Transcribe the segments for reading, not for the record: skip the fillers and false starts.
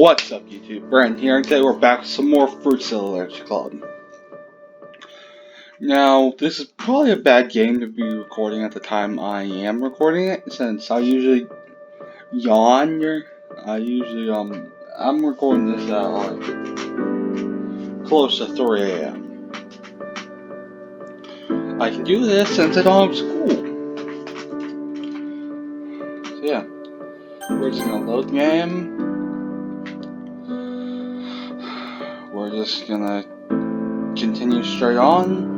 What's up, YouTube? Brandon here, and today we're back with some more Fruit Salad Club. Now, this is probably a bad game to be recording at the time I am recording it, since I usually yawn. I'm recording this at like close to 3 a.m. I can do this since I don't have school. So yeah, we're just gonna load game. We're just gonna continue straight on.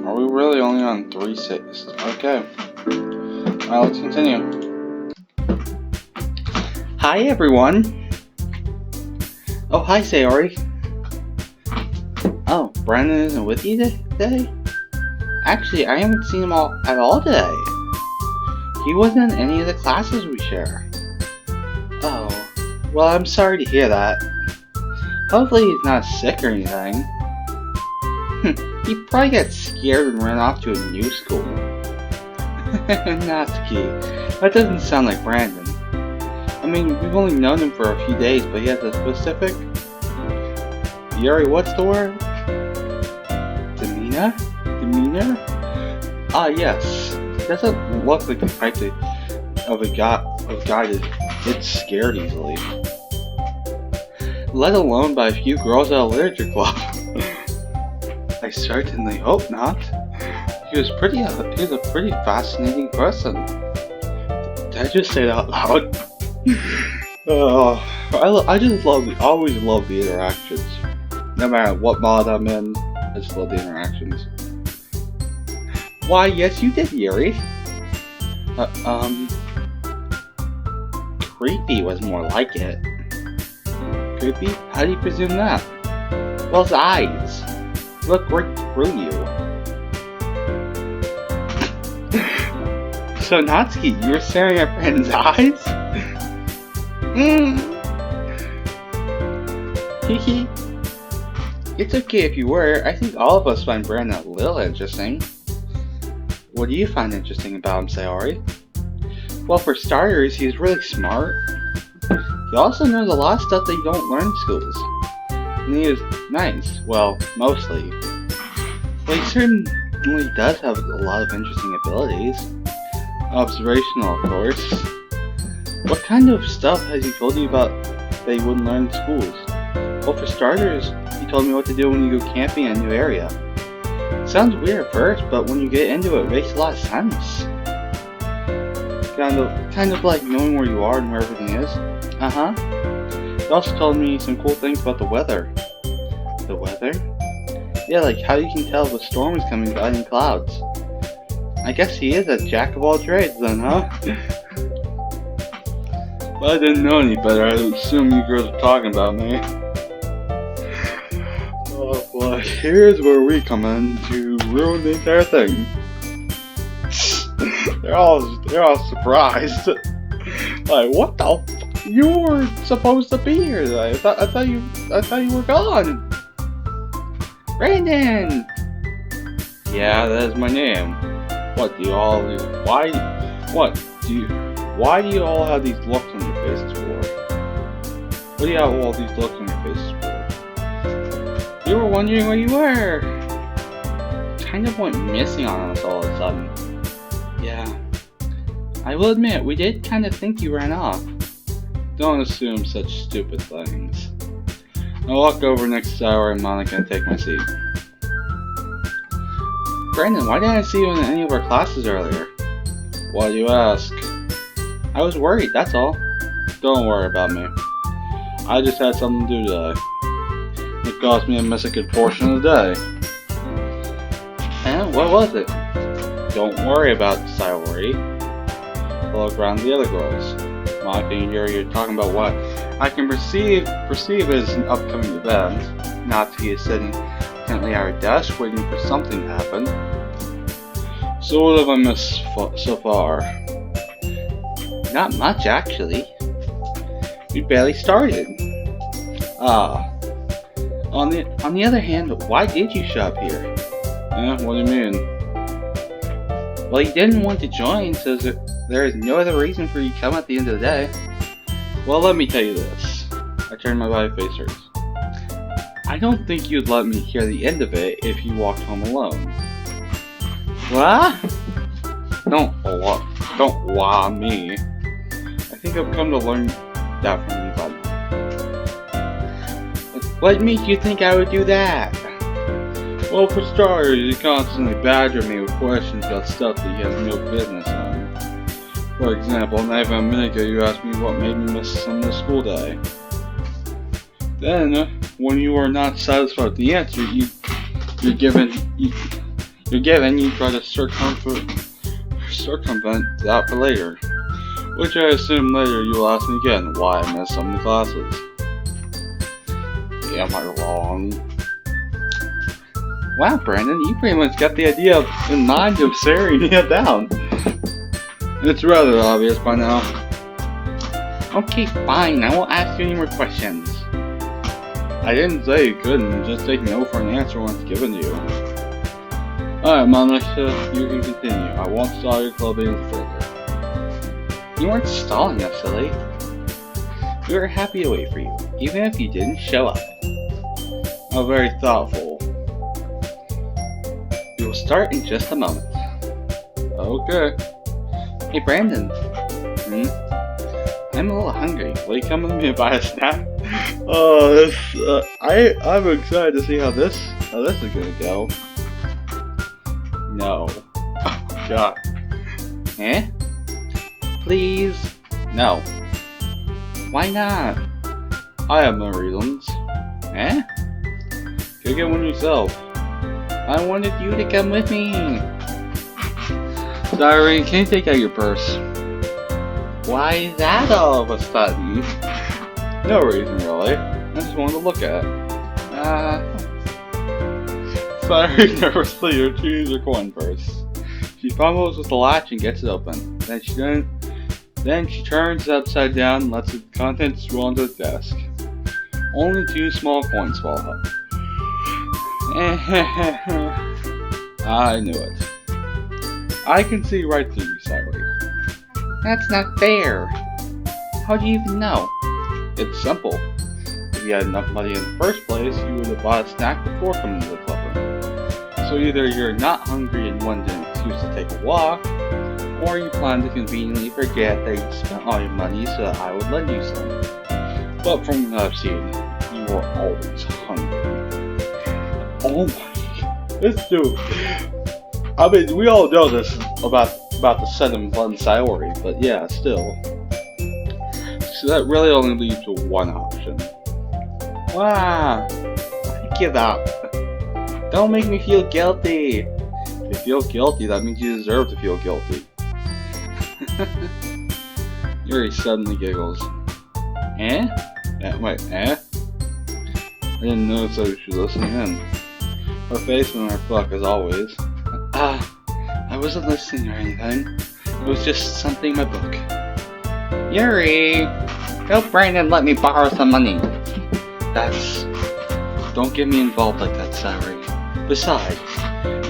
Are we really only on 3 saves? Okay. Alright, let's continue. Hi everyone! Oh, hi Sayori. Oh, Brandon isn't with you today? Actually, I haven't seen him at all today. He wasn't in any of the classes we share. Oh, well, I'm sorry to hear that. Hopefully he's not sick or anything. He probably got scared and ran off to a new school. Natsuki, that doesn't sound like Brandon. I mean, we've only known him for a few days, but he has a specific... Yuri, what's the word? Demeanor? Ah, yes. He doesn't look like the type of a guy that gets scared easily. Let alone by a few girls at a literature club. I certainly hope not. He was a pretty fascinating person. Did I just say that out loud? I just always love the interactions. No matter what mod I'm in, I just love the interactions. Why, yes you did, Yuri. Creepy was more like it. Creepy? How do you presume that? Well, his eyes. Look right through you. So, Natsuki, you were staring at Brandon's eyes? Hehe. It's okay if you were. I think all of us find Brandon a little interesting. What do you find interesting about him, Sayori? Well, for starters, he's really smart. He also knows a lot of stuff that you don't learn in schools. And he is nice. Well, mostly. But he certainly does have a lot of interesting abilities. Observational, of course. What kind of stuff has he told you about that you wouldn't learn in schools? Well, for starters, he told me what to do when you go camping in a new area. Sounds weird at first, but when you get into it makes a lot of sense. Kind of like knowing where you are and where everything is. Uh-huh. He also told me some cool things about the weather. The weather? Yeah, like how you can tell if a storm is coming by in clouds. I guess he is a jack of all trades then, huh? Well, I didn't know any better. I assume you girls are talking about me. Oh boy, here's where we come in to ruin the entire thing. They're all surprised. Like, what the f? You were supposed to be here today. I thought you were gone. Brandon! Yeah, that is my name. Why do you all have these looks on your faces for? What do you have all these looks on your faces for? You were wondering where you were. Kind of went missing on us all of a sudden. Yeah. I will admit, we did kind of think you ran off. Don't assume such stupid things. I'll walk over next hour and Monica and take my seat. Brandon, why didn't I see you in any of our classes earlier? Why do you ask? I was worried, that's all. Don't worry about me. I just had something to do today. It caused me to miss a good portion of the day. And what was it? Don't worry about it, Sayori. I'll look around the other girls. Monica and Yuri, you're talking about what I can perceive as an upcoming event. Natsuki is sitting intently at her desk, waiting for something to happen. So what have I missed so far? Not much, actually. We barely started. On the other hand, why did you show up here? Yeah, what do you mean? Well, you didn't want to join, so there is no other reason for you to come at the end of the day. Well, let me tell you this. I turned my body face hers. I don't think you'd let me hear the end of it if you walked home alone. What? Don't wah me. I think I've come to learn that from you, buddy. What made you think I would do that? Well, for starters, you constantly badger me with questions about stuff that you have no business on. For example, not even a minute ago you asked me what made me miss some of the school day. Then, when you are not satisfied with the answer you try to circumvent that for later. Which I assume later you will ask me again why I missed some of the classes. Am I wrong? Wow, Brandon, you pretty much got the idea in mind of staring it down. It's rather obvious by now. Okay, fine, I won't ask you any more questions. I didn't say you couldn't, just take no for an answer once given to you. Alright, Monica, you can continue. I won't stall your club any further. You weren't stalling us, silly. We were happy to wait for you, even if you didn't show up. How very thoughtful. We will start in just a moment. Okay. Hey, Brandon. I'm a little hungry. Will you come with me and buy a snack? Oh, I'm excited to see how this is gonna go. No. Oh, God. Eh? Please? No. Why not? I have no reasons. Eh? Go get one yourself. I wanted you to come with me. Sorry, can you take out your purse? Why that all of a sudden? No reason really. I just wanted to look at it. Sorry, nervously, you choose your coin purse. She fumbles with the latch and gets it open. Then she turns it upside down and lets the contents roll onto the desk. Only 2 small coins fall out. I knew it. I can see right through you, Cyrus. That's not fair. How do you even know? It's simple. If you had enough money in the first place, you would have bought a snack before coming to the clubroom. So either you're not hungry and wanted an excuse to take a walk, or you plan to conveniently forget that you spent all your money so that I would lend you some. But from what I've seen, you are always hungry. Oh my, this dude. I mean, we all know this about the 7 fun Sayori, but yeah, still. So that really only leaves to one option. Wow, I give up. Don't make me feel guilty. If you feel guilty, that means you deserve to feel guilty. Yuri suddenly giggles. Eh? Wait, eh? I didn't notice that she was listening in. Her face and her fuck as always. I wasn't listening or anything. It was just something in my book. Yuri! Help Brandon let me borrow some money. Don't get me involved like that, Sayori. Besides,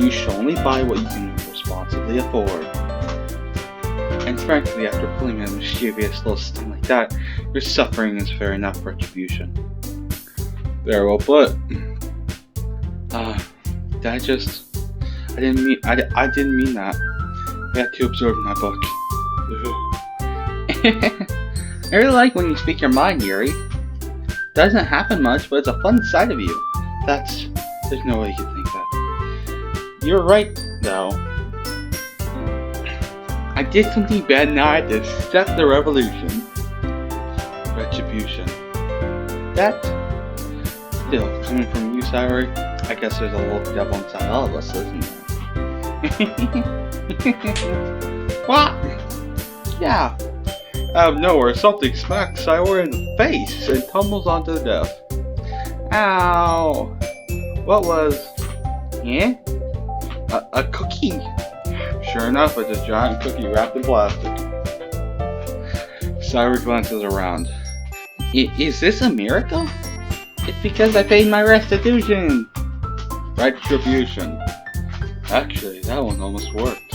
you should only buy what you can responsibly afford. And frankly, after pulling a mischievous little stunt like that, your suffering is fair enough retribution. Very well put. I didn't mean that. I got too absorbed in my book. I really like when you speak your mind, Yuri. Doesn't happen much, but it's a fun side of you. There's no way you could think that. You're right, though. I did something bad and now I had to accept the revolution. Retribution. That, still, coming from you, Sayori, I guess there's a little devil inside all of us, isn't there? What? Yeah. Out of nowhere, something smacks Sayori in the face and tumbles onto the desk. Ow! What was? Yeah? A cookie. Sure enough, it's a giant cookie wrapped in plastic. Sayori glances around. Is this a miracle? It's because I paid my restitution. Retribution. Actually, that one almost worked.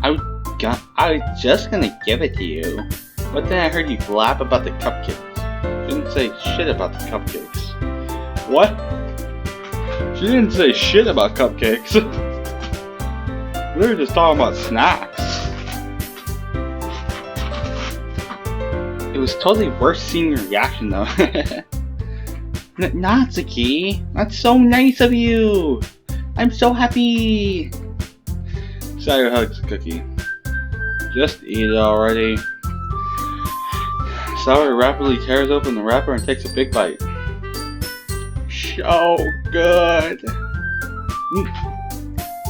I was just gonna give it to you, but then I heard you blab about the cupcakes. You didn't say shit about the cupcakes. What? She didn't say shit about cupcakes. We were just talking about snacks. It was totally worth seeing your reaction though. Natsuki, that's so nice of you. I'm so happy. Sayori hugs the cookie. Just eat it already. Sayori rapidly tears open the wrapper and takes a big bite. So good.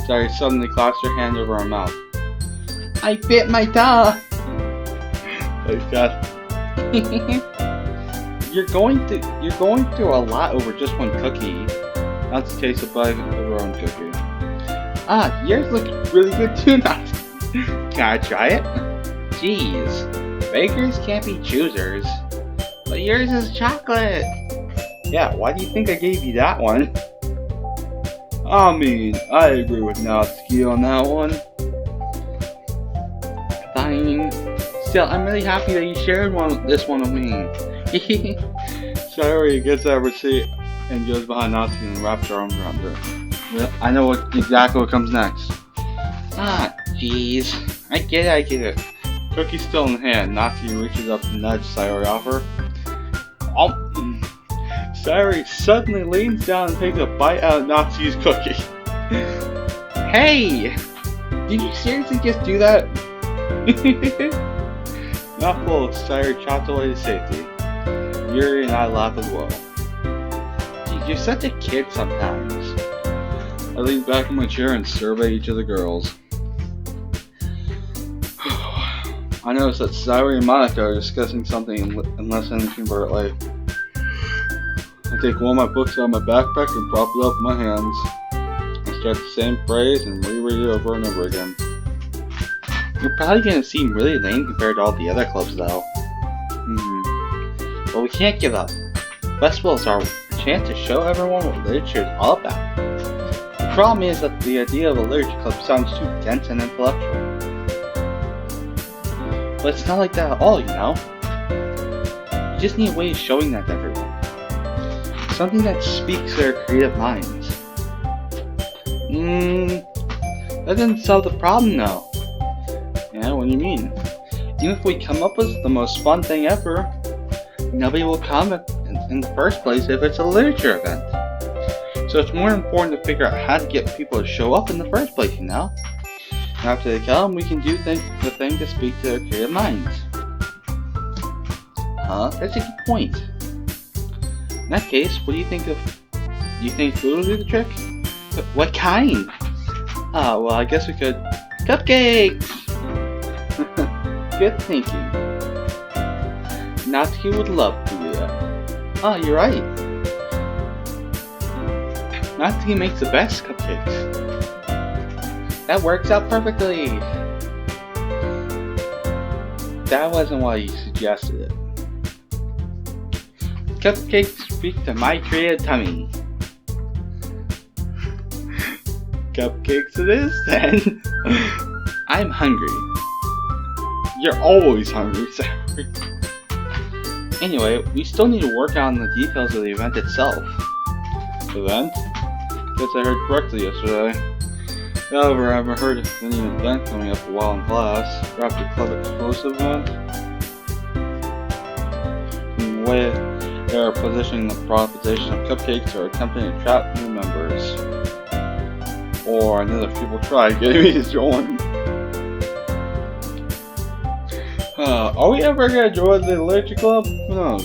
Sayori suddenly claps her hand over her mouth. I bit my tongue. Thanks, God. You're going through a lot over just one cookie. That's the case of bite over one cookie. Ah, yours look really good too, Nat. Can I try it? Jeez, bakers can't be choosers. But yours is chocolate. Yeah, why do you think I gave you that one? I mean, I agree with Natsuki on that one. Fine. Still, I'm really happy that you shared this one with me. Sayori gets out of her seat and goes behind Natsuki and wraps her arms around her. Well, I know exactly what comes next. Ah, jeez. I get it. Cookie's still in hand. Natsuki reaches up to nudge Sayori off her. Sayori suddenly leans down and takes a bite out of Natsuki's cookie. Hey! Did you seriously just do that? Mouthful, Sayori chops away to safety. Yuri and I laugh as well. Geez, you're such a kid sometimes. I lean back in my chair and survey each of the girls. I notice that Sayori and Monica are discussing something in less than inconvertently. I take one of my books out of my backpack and prop it up in my hands. I start the same phrase and reread it over and over again. You're probably gonna seem really lame compared to all the other clubs though. But we can't give up. Festival is our chance to show everyone what literature is all about. The problem is that the idea of a literature club sounds too dense and intellectual. But it's not like that at all, you know? You just need a way of showing that to everyone. Something that speaks to their creative minds. That doesn't solve the problem though. Yeah, what do you mean? Even if we come up with the most fun thing ever, nobody will come in the first place if it's a literature event. So it's more important to figure out how to get people to show up in the first place, you know? And after they come, we can do the thing to speak to their creative minds. Huh? That's a good point. In that case, what do you think of... Do you think food will do the trick? But what kind? Ah, well, I guess we could... Cupcakes! Good thinking. Natsuki would love to do that. Oh, you're right. Natsuki makes the best cupcakes. That works out perfectly. That wasn't why you suggested it. Cupcakes speak to my creative tummy. Cupcakes it is then. I'm hungry. You're always hungry, Sayori. Anyway, we still need to work on the details of the event itself. Event? Guess I heard correctly yesterday. However, I haven't heard of any event coming up a while in class. Perhaps a club exclusive event? In the way they are positioning the proposition of cupcakes or attempting to attract new members. Or I know that people try getting me to join. Are we ever gonna join the literature club? Who knows?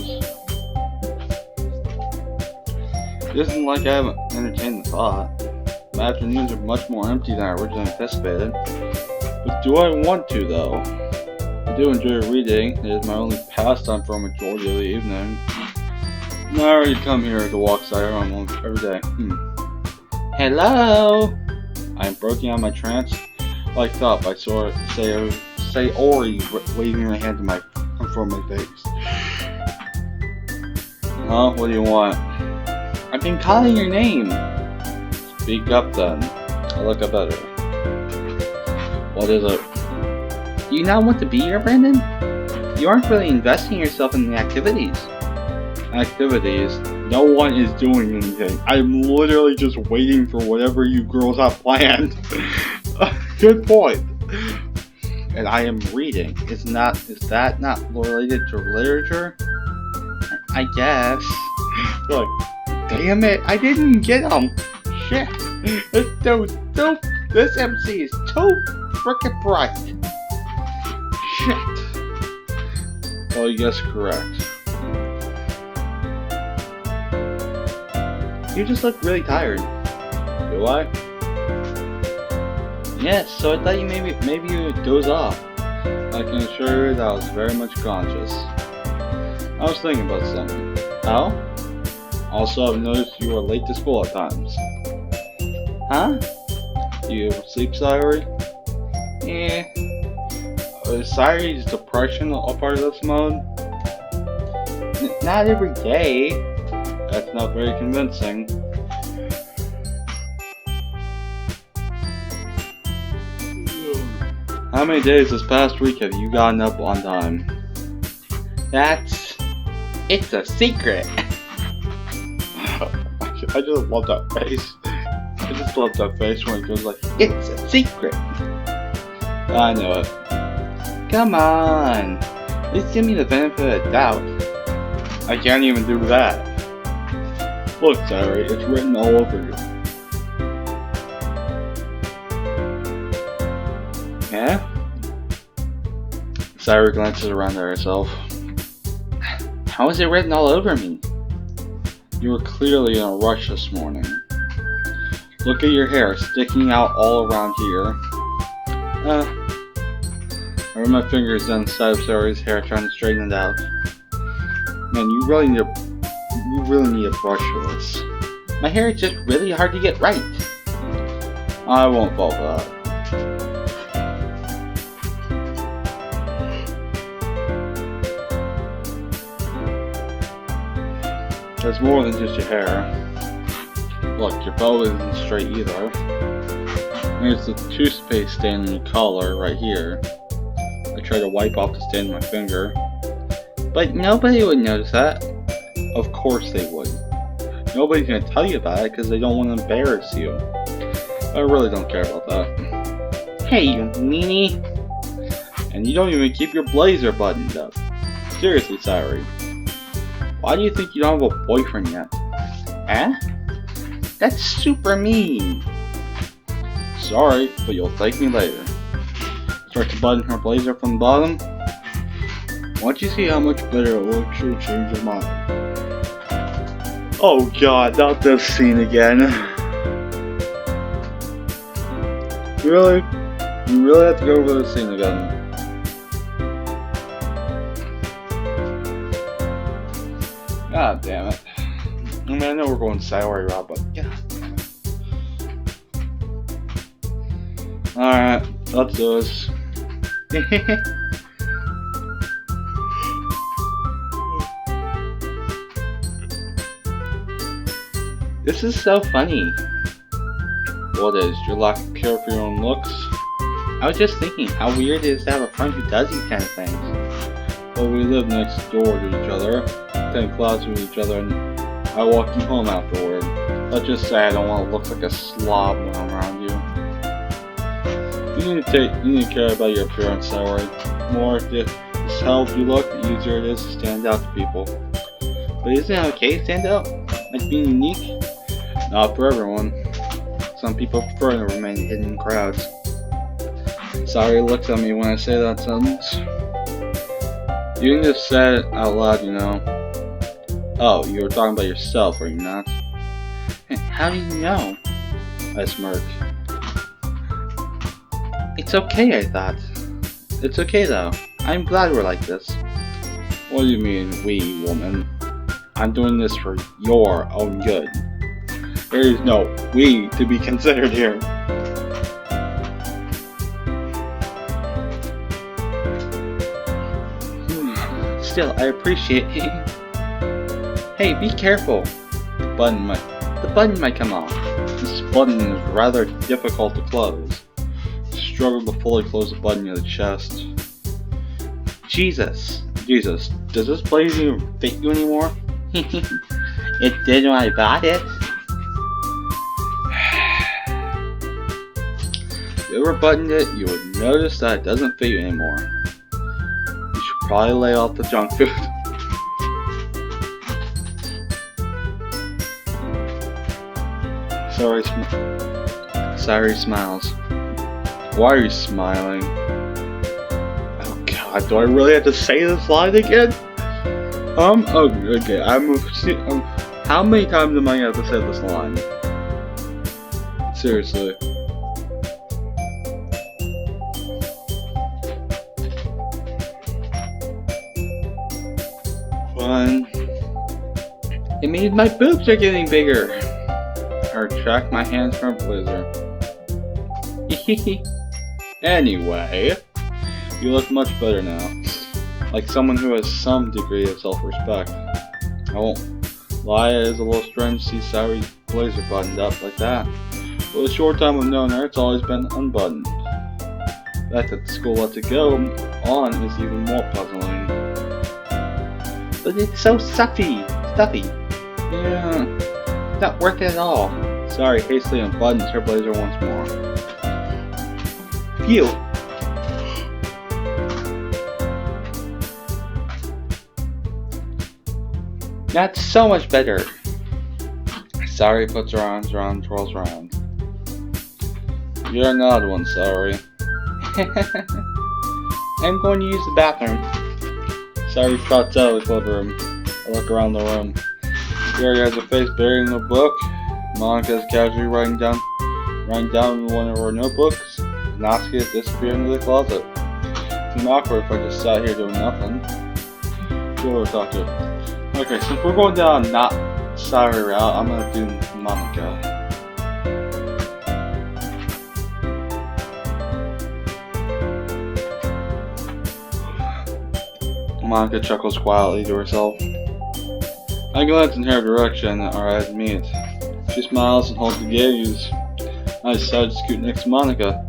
It isn't like I haven't entertained the thought. My afternoons are much more empty than I originally anticipated. But do I want to, though? I do enjoy reading. It is my only pastime for a majority of the evening. I already come here to walk Sayori almost every day. Hello! I am breaking out of my trance like thought by Sayori waving her hand in front of my face. Huh? What do you want? I've been calling your name. Speak up then. I look a better. What is it? Do you not want to be here, Brandon? You aren't really investing yourself in the activities. Activities? No one is doing anything. I'm literally just waiting for whatever you girls have planned. Good point. And I am reading. Is that not related to literature? I guess. Look, damn it! I didn't get them. Shit. This MC is too frickin' bright. Shit. Well, you guessed correct. You just look really tired. Do I? Yes, so I thought you maybe you would doze off. I can assure you that I was very much conscious. I was thinking about something. How? Also, I've noticed you are late to school at times. Huh? Do you sleep, Sayori? Yeah. Is Sayori's depression a part of this mode? Not every day. That's not very convincing. How many days this past week have you gotten up on time? It's a secret. I just love that face. I just love that face when it goes like, it's a secret. I know it. Come on. At least give me the benefit of the doubt. I can't even do that. Look, Sayori, it's written all over you. Yeah? Sayori glances around at herself. How is it written all over me? You were clearly in a rush this morning. Look at your hair sticking out all around here. I run my fingers down the side of Sayori's hair trying to straighten it out. Man, you really need a brush for this. My hair is just really hard to get right. I won't fall for that. There's more than just your hair. Look, your bow isn't straight either. There's the toothpaste stain in your collar right here. I tried to wipe off the stain with my finger. But nobody would notice that. Of course they would. Nobody's gonna tell you about it because they don't want to embarrass you. I really don't care about that. Hey, you meanie! And you don't even keep your blazer buttoned up. Seriously, Sayori. Why do you think you don't have a boyfriend yet? Eh? That's super mean. Sorry, but you'll thank me later. Start to button her blazer from the bottom. Once you see how much better it looks, you'll change your mind. Oh god, not this scene again. Really? You really have to go over this scene again. God damn it. I mean, I know we're going Sayori route, but yeah. Alright, let's do this. This is so funny. What is, your lack of care for your own looks? I was just thinking how weird it is to have a friend who does these kind of things. Well, we live next door to each other, 10 classes with each other, and I walk you home afterward. Let's just say I don't want to look like a slob when I'm around you. You need to care about your appearance, Sayori. The more disheveled you look, the easier it is to stand out to people. But isn't it okay to stand out? Like being unique? Not for everyone. Some people prefer to remain hidden in crowds. Sayori looks at me when I say that sentence. You can just say it out loud, you know. Oh, you were talking about yourself, are you not? How do you know? I smirk. It's okay, I thought. It's okay though. I'm glad we're like this. What do you mean, we, woman? I'm doing this for your own good. There is no we to be considered here. Still, I appreciate it. Hey, be careful. The button might come off. button is rather difficult to close. Struggle to fully close the button near the chest. Jesus, does this blazer even fit you anymore? It did when I bought it. If you ever buttoned it, you would notice that it doesn't fit you anymore. You should probably lay off the junk food. Sorry smiles. Why are you smiling? Oh god, do I really have to say this line again? Oh, okay, how many times am I gonna have to say this line? Seriously. Fine. It means my boobs are getting bigger. I retract my hands from a blazer. Anyway, you look much better now. Like someone who has some degree of self-respect. I won't lie, it is a little strange to see Saori's blazer buttoned up like that. For the short time I've known her, it's always been unbuttoned. The fact that the school lets it go on is even more puzzling. But it's so stuffy. Yeah, not worth it at all. Saori hastily unbuttons her blazer once more. Phew. That's so much better. Saori puts her arms around, twirls around. You're an odd one, Saori. I'm going to use the bathroom. Saori trots out of the club room. I look around the room. Saori has her face buried in a book. Monica is casually writing down in one of her notebooks. Natsuki has disappeared into the closet. It's awkward if I just sat here doing nothing. Who will I talk to? Okay, since we're going down not Saori route, I'm gonna do Monica. Monica chuckles quietly to herself. I glance in her direction, our eyes meet. She smiles and holds the gaze. I decide to scoot next to Monica.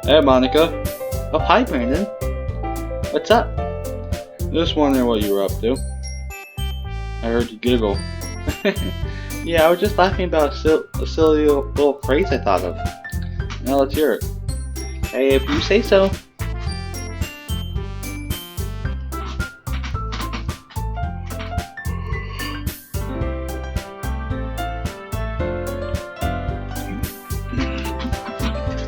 Hey, Monica. Oh, hi, Brandon. What's up? Just wondering what you were up to. I heard you giggle. Yeah, I was just laughing about a silly little phrase I thought of. Now let's hear it. Hey, if you say so.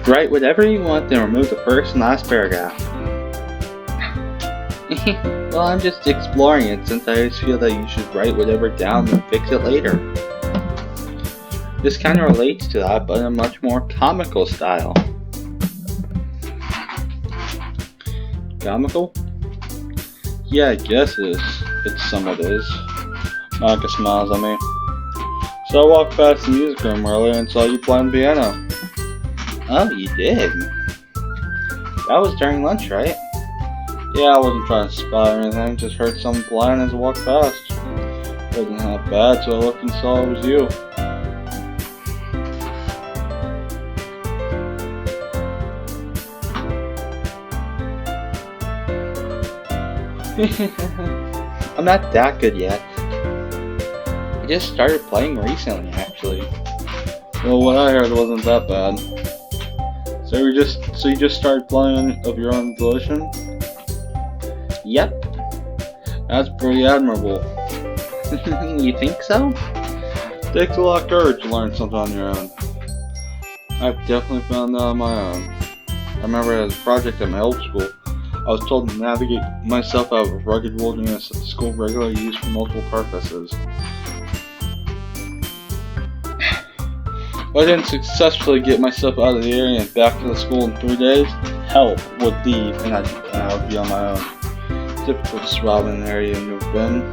Write whatever you want, then remove the first and last paragraph. Well, I'm just exploring it since I just feel that you should write whatever down and fix it later. This kind of relates to that, but in a much more comical style. Comical? Yeah, I guess it is. It somewhat is. Monica smiles at me. So I walked past the music room earlier and saw you playing piano. Oh, you did? That was during lunch, right? Yeah, I wasn't trying to spy or anything, just heard someone playing as I walked past. It wasn't that bad, so I looked and saw it was you. I'm not that good yet. I just started playing recently, actually. Well, what I heard wasn't that bad. So you just started playing of your own volition? Yep. That's pretty admirable. You think so? It takes a lot of courage to learn something on your own. I've definitely found that on my own. I remember as a project at my old school, I was told to navigate myself out of rugged wilderness that the school regularly used for multiple purposes. If I didn't successfully get myself out of the area and back to the school in 3 days, help would leave and I would be on my own. Difficult to survive in an area I've never been.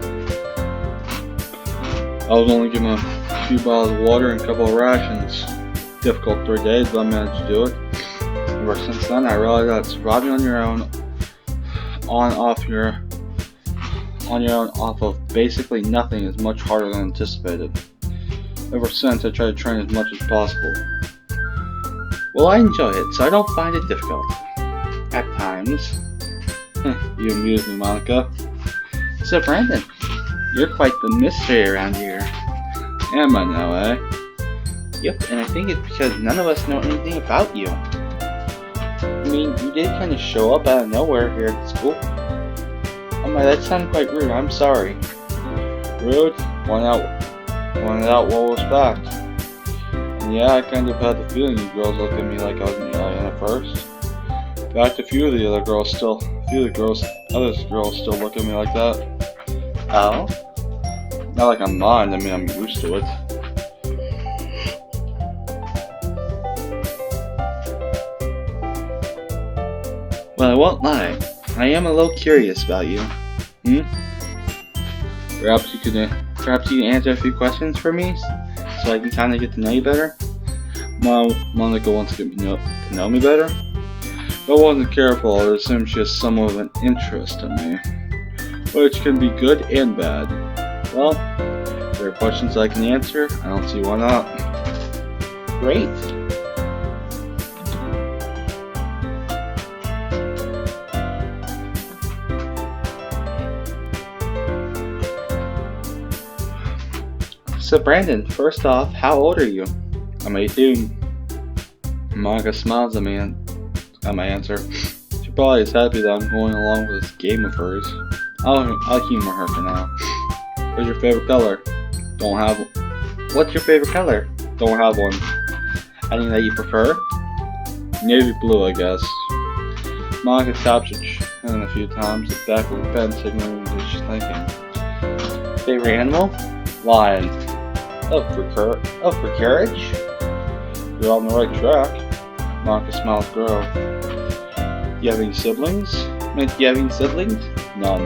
I was only given a few bottles of water and a couple of rations. Difficult 3 days, but I managed to do it. Ever since then, I realized that surviving on your own, off of basically nothing is much harder than anticipated. Ever since, I try to train as much as possible. Well, I enjoy it, so I don't find it difficult. At times. You amuse me, Monica. So, Brandon, you're quite the mystery around here. Am I now, eh? Yep, and I think it's because none of us know anything about you. I mean, you did kind of show up out of nowhere here at school. Oh my, that sounded quite rude, I'm sorry. Rude? Wanted out what was fact. And yeah, I kind of had the feeling you girls looked at me like I was an alien at first. In fact, a few of the other girls still look at me like that. Oh? Not like I'm not, I mean I'm used to it. Well, I won't lie. I am a little curious about you. Perhaps you can answer a few questions for me, so I can kind of get to know you better. Monica wants to get to know me better. If I wasn't careful, I would assume she has somewhat of an interest in me, which can be good and bad. Well, if there are questions I can answer, I don't see why not. Great. So Brandon, first off, how old are you? I'm 18. Monica smiles at me at my answer. She probably is happy that I'm going along with this game of hers. I'll humor her for now. What's your favorite color? Don't have one. What's your favorite color? Don't have one. Any that you prefer? Navy blue, I guess. Monica taps her chin a few times at the back of her pen, signaling that she's thinking. Favorite animal? Lion. Oh, for courage? You're on the right track. Monica smiles at the girl. Do you have any siblings? Do you have any siblings? None.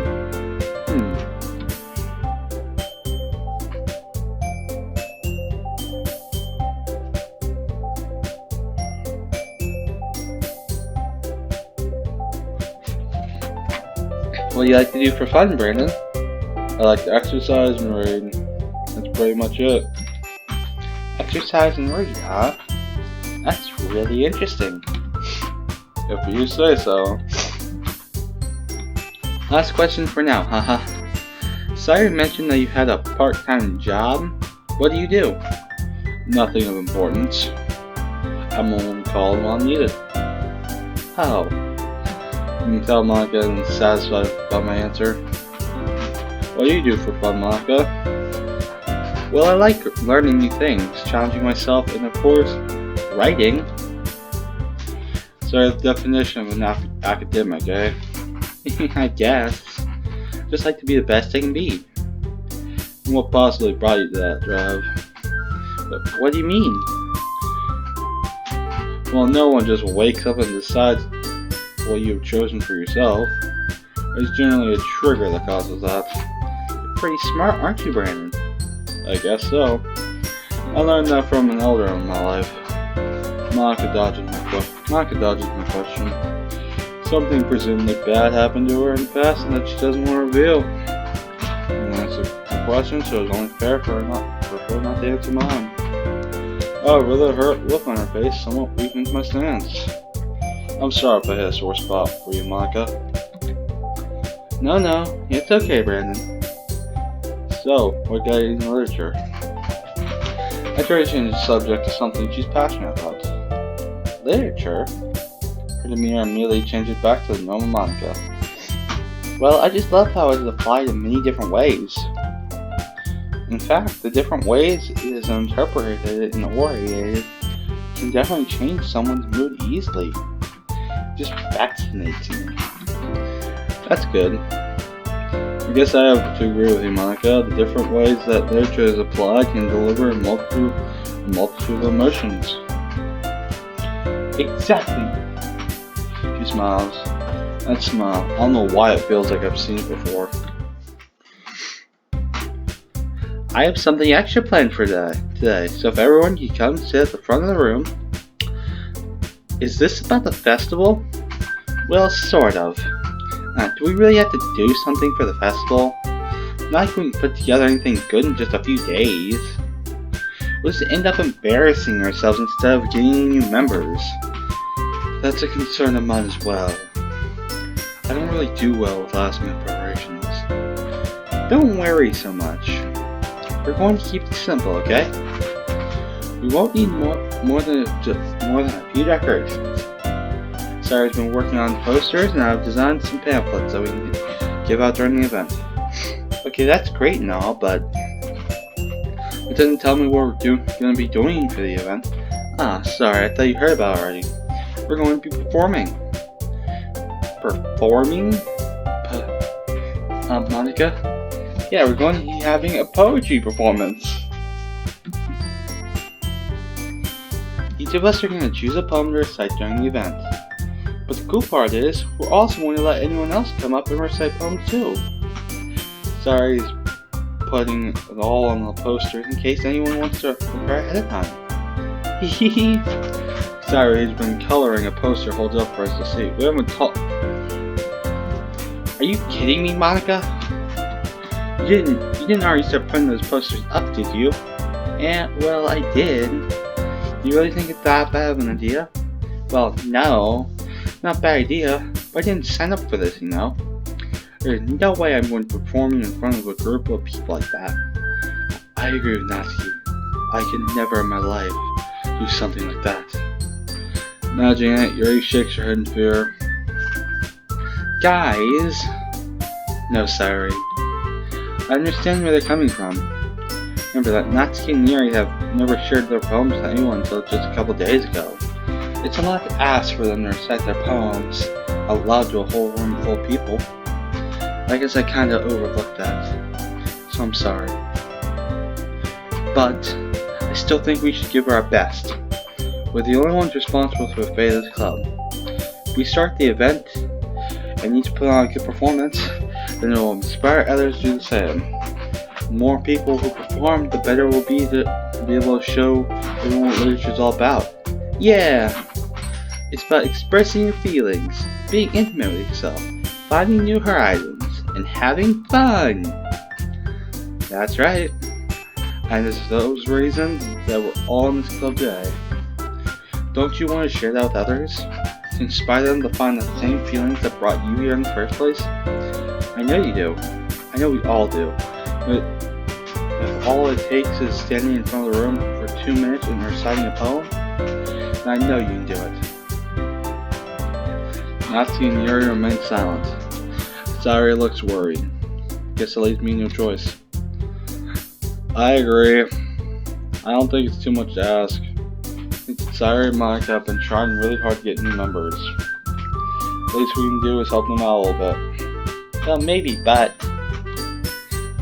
What do you like to do for fun, Brandon? I like to exercise and read. That's pretty much it. Exercise and read, huh? That's really interesting. If you say so. Last question for now, haha. Sorry to mention that you had a part-time job. What do you do? Nothing of importance. I'm only called when I'm needed. Oh. You can tell Monica isn't satisfied about my answer. What do you do for fun, Monica? Well, I like learning new things, challenging myself, and of course, writing. So the definition of an academic, eh? I guess. Just like to be the best I can be. And what possibly brought you to that drive? But what do you mean? Well, no one just wakes up and decides what you've chosen for yourself. There's generally a trigger that causes that. You're pretty smart, aren't you, Brandon? I guess so. I learned that from an elder in my life. Monica dodges my question. Something presumably bad happened to her in the past and that she doesn't want to reveal. And answer the question, so it's only fair for her not to answer mine. Oh, with a hurt look on her face, somewhat weakens my stance. I'm sorry if I hit a sore spot for you, Monica. No, it's okay, Brandon. So, what got you into literature? I try to change the subject to something she's passionate about. Literature? Her demeanor immediately changes back to the normal Monica. Well, I just love how it's applied in many different ways. In fact, the different ways it is interpreted and oriented can definitely change someone's mood easily. It just fascinates me. That's good. I guess I have to agree with you, Monica. The different ways that literature is applied can deliver a multitude of emotions. Exactly. She smiles. That smile, I don't know why it feels like I've seen it before. I have something extra planned for today, so if everyone can come sit at the front of the room. Is this about the festival? Well, sort of. Do we really have to do something for the festival? Not like we can put together anything good in just a few days. we'll just end up embarrassing ourselves instead of gaining new members. That's a concern of mine as well. I don't really do well with last minute preparations. Don't worry so much. We're going to keep it simple, okay? We won't need more than a few decorations. Sarah's been working on posters, and I've designed some pamphlets that we can give out during the event. Okay, that's great and all, but it doesn't tell me what we're going to be doing for the event. Ah, sorry, I thought you heard about it already. We're going to be performing. Performing? Monica? Yeah, we're going to be having a poetry performance. Each of us are going to choose a poem to recite during the event. But the cool part is, we're also going to let anyone else come up and recite poems too. Sorry's putting it all on the posters in case anyone wants to prepare ahead of time. Hehehe. Sorry's been coloring a poster holds up for us to see. We haven't Are you kidding me, Monica? You didn't already start putting those posters up, did you? And, well, I did. Do you really think it's that bad of an idea? Well, no. Not a bad idea, but I didn't sign up for this, you know? There's no way I'm going to perform in front of a group of people like that. I agree with Natsuki. I could never in my life do something like that. Imagining it, Yuri shakes her head in fear. Guys! No, sorry. I understand where they're coming from. Remember that Natsuki and Yuri have never shared their poems with anyone until just a couple days ago. It's a lot to ask for them to recite their poems out loud to a whole room full of people. I guess I kinda overlooked that, so I'm sorry. But I still think we should give her our best. We're the only ones responsible for the fate of this club. If we start the event and each put on a good performance, then it will inspire others to do the same. The more people who perform, the better we'll be to be able to show everyone what literature's all about. Yeah! It's about expressing your feelings, being intimate with yourself, finding new horizons, and having fun! That's right. And it's those reasons that we're all in this club today. Don't you want to share that with others? To inspire them to find the same feelings that brought you here in the first place? I know you do. I know we all do. But if all it takes is standing in front of the room for 2 minutes and reciting a poem, then I know you can do it. Natsuki and Yuri remain silent. Sayori looks worried. Guess it leaves me no choice. I agree. I don't think it's too much to ask. Sayori and Monica have been trying really hard to get new members. The least we can do is help them out a little bit. Well, maybe, but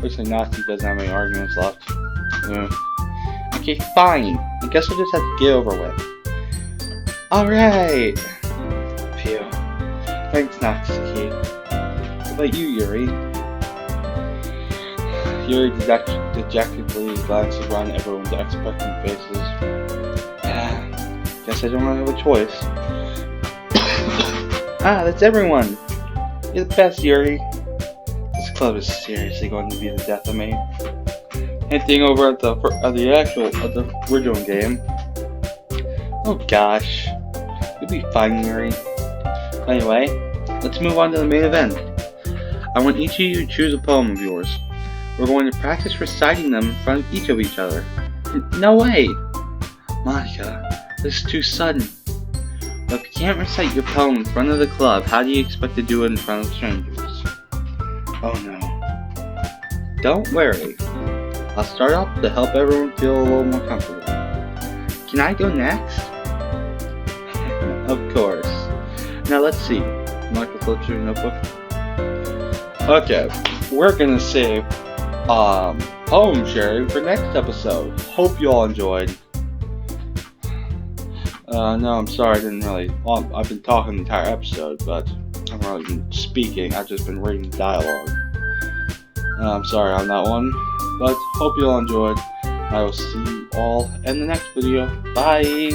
looks like Natsuki doesn't have any arguments left. Okay, fine. I guess we'll just have to get over with. Alright! Phew. Thanks, Natsuki. What about you, Yuri? Yuri dejectedly glances around at everyone's expectant faces. Guess I don't really have a choice. Ah, that's everyone! You're the best, Yuri. This club is seriously going to be the death of me. Hinting over at the original game. Oh gosh. You'll be fine, Yuri. Anyway, let's move on to the main event. I want each of you to choose a poem of yours. We're going to practice reciting them in front of each of each other. No way! Monica, this is too sudden. But if you can't recite your poem in front of the club, how do you expect to do it in front of strangers? Oh no. Don't worry. I'll start off to help everyone feel a little more comfortable. Can I go next? Of course. Now let's see. Michael flips through your notebook. Okay, we're gonna save poem sharing for next episode. Hope you all enjoyed. No, I'm sorry, I didn't really. Well, I've been talking the entire episode, but I haven't really been speaking. I've just been reading dialogue. I'm sorry on that one, but hope you all enjoyed. I will see you all in the next video. Bye!